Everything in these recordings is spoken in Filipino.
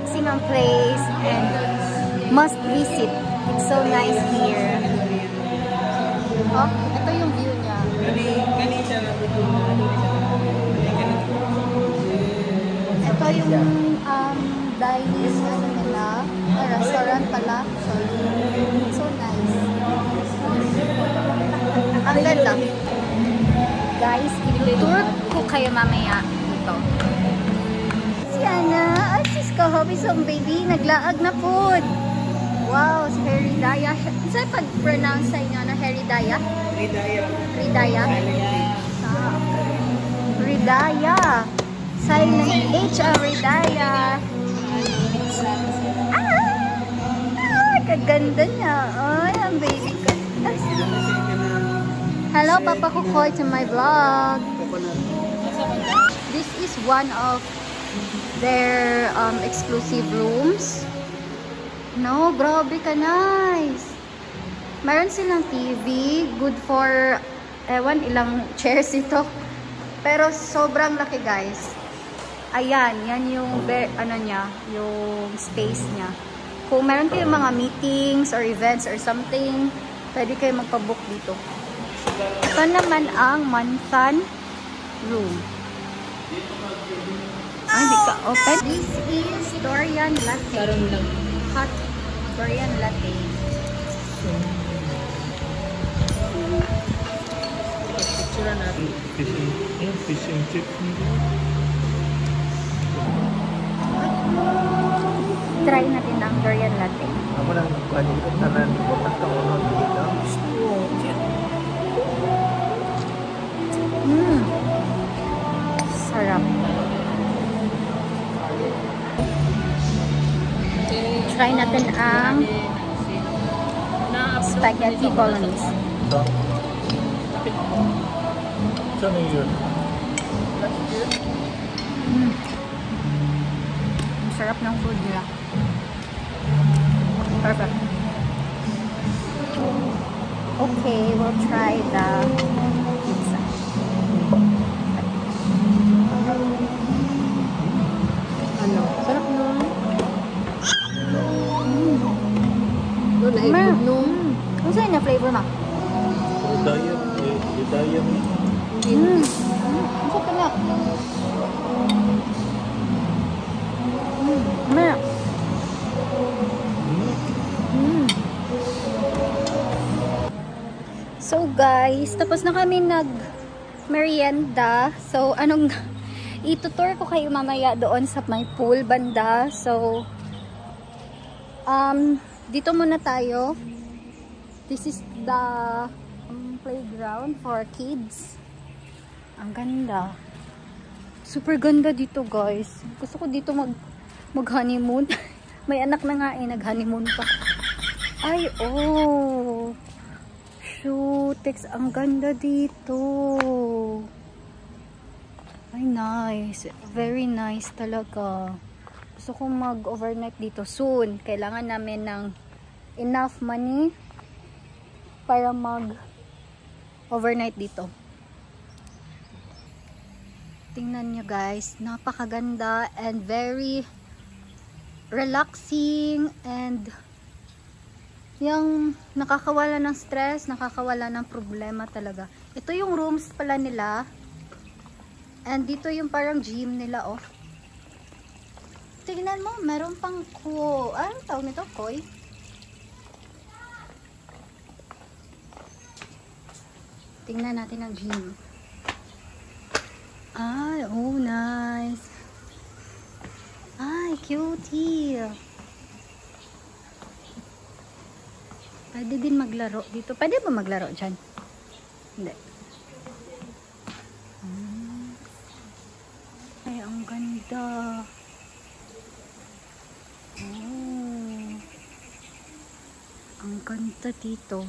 maximum place and must visit. It's so nice here. Oh, ito yung view niya. Ito yung dining ano nila. Restaurant pala. So nice. Ang ganda. Guys, i-tour ko kayo mamaya dito. Si Ana, sis ko, hobby song baby, naglaag na food. Wow, si Heridaya. Saan pag-pronounce sa inyo na Heridaya? Ridaya. Ridaya. Silent H, Ridaya. Kaganda niya. Ay, ang baby ko. Hello, Papa Kukoy to my vlog. This is one of their exclusive rooms. No, grabe ka, nice. Meron silang TV, good for, ewan, ilang chairs ito. Pero sobrang laki, guys. Ayan, yan yung, ano niya, yung space niya. Kung meron kayong mga meetings or events or something, pwede kayo magpabook dito. Ito naman ang Mansan room. Ay, hindi ka open. This is Dorian Latte. Hot Dorian Latte. Picture natin. Fish and chips. Try natin ang Dorian Latte. Ako lang tanan bukas ka uno dito. Sarap. Try natin ang spaghetti bolognese. Saan yun? Ang sarap ng food nila. Perfect. Okay, we'll try the pizza. Ano? Sarap no? Ano sa'yo na flavor ma? Ridaya mo. Ang sarap na. Mamaya. So guys, tapos na kami nag-merienda. So anong itutour ko kayo mamaya doon sa may pool banda. So dito muna tayo. This is the playground for kids. Ang ganda. Super ganda dito, guys. Gusto ko dito mag-honeymoon. May anak na nga eh, nag-honeymoon pa. Ay, oh. Shoot, ang ganda dito. Ay, nice. Very nice talaga. Gusto kong mag-overnight dito soon. Kailangan namin ng enough money para mag-overnight dito. Tingnan nyo guys, napakaganda and very relaxing and yung nakakawala ng stress, nakakawala ng problema talaga. Ito yung rooms pala nila and dito yung parang gym nila oh. Tingnan mo, meron pang anong tawag nito? Koi? Tingnan natin ang gym. Ay, oh nice. Ay, cutie. Pwede din maglaro dito. Pwede ba maglaro dyan? Hindi. Ay, ang ganda. Oh. Ang ganda dito.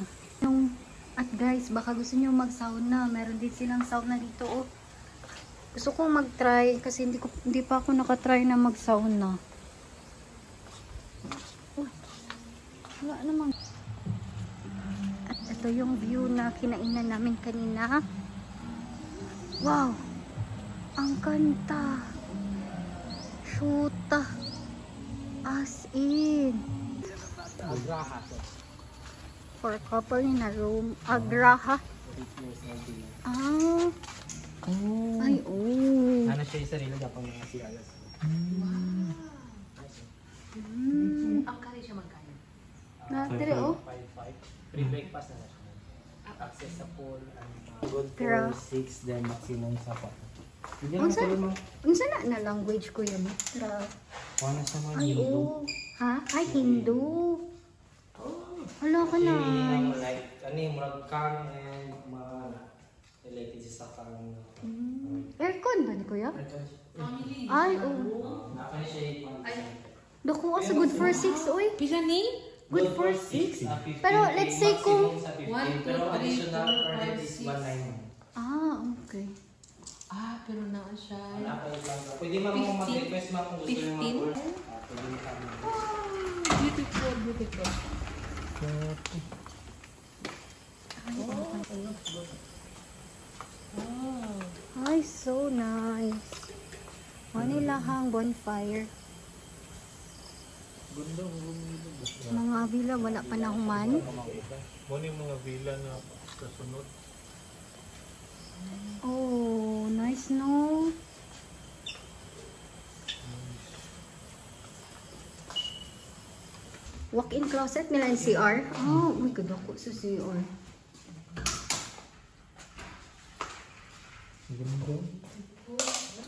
At guys, baka gusto nyo mag-sauna. Meron din silang sauna dito. Oh. Gusto ko mag-try kasi hindi pa ako nakatry na mag-sauna. Wala namang. At ito yung view na kinainan namin kanina. Wow! Ang ganda. Shoota. As in. For couple ni na room. Agraha. Ah. Oh. Ay, oh. Ano siya yung sarili dapat mga siyagas. Ang kari siya magkano? Natire, oh. 5-5. Free breakfast na siya. Access sa pool. Good Pero- for 6, then maximum sa 4. Hindi Unsa? naman Unsa na language ko yun? Tra. Wala sa mga Ay, Hindu. oh. Ha? Ay, Hindu. Wala ka na. Like, ano yung murag kang and mga related sa kang. Aircon ba ni kuya? Ay, oh. Naka siya yung Dako ka sa good for 6, oy. Pila ni? Good for 6. Pero let's say kung... Pero additional per head is 191. Ah, okay. Ah, pero naa siya. Pwede mo mo mag-request mo kung gusto mo 15? mag-order. Pwede mo kami. Beautiful, beautiful. Ay, so nice. Manilahang bonfire. Ganda ang room nila. Mga villa, wala pa na human. Muna yung mga villa na kasunod. Oh, nice no? Walk-in closet nila yung CR. Oh, my God, ako sa CR.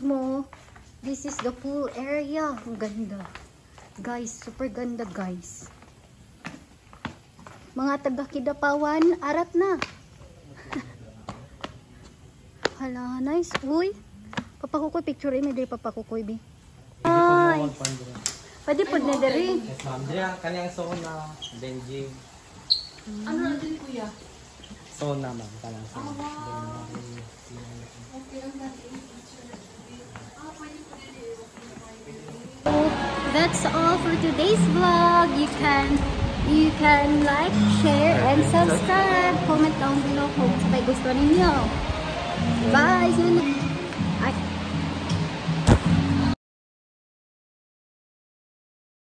Mo, this is the pool area. Ang ganda. Guys, super ganda guys. Mga taga Kidapawan, arat na. Hala, nice. Uy, papakukoy picture eh. May day papakukoy, bi. Ay, pwede po na diri. Yes, ma'am. Diyan, kanyang sauna, then gym. Ano na din kuya? Sauna, ma'am. Kanyang sauna. So, that's all for today's vlog. You can like, share, and subscribe. Comment down below kung sabay gusto ninyo. Bye! See you next. Ay.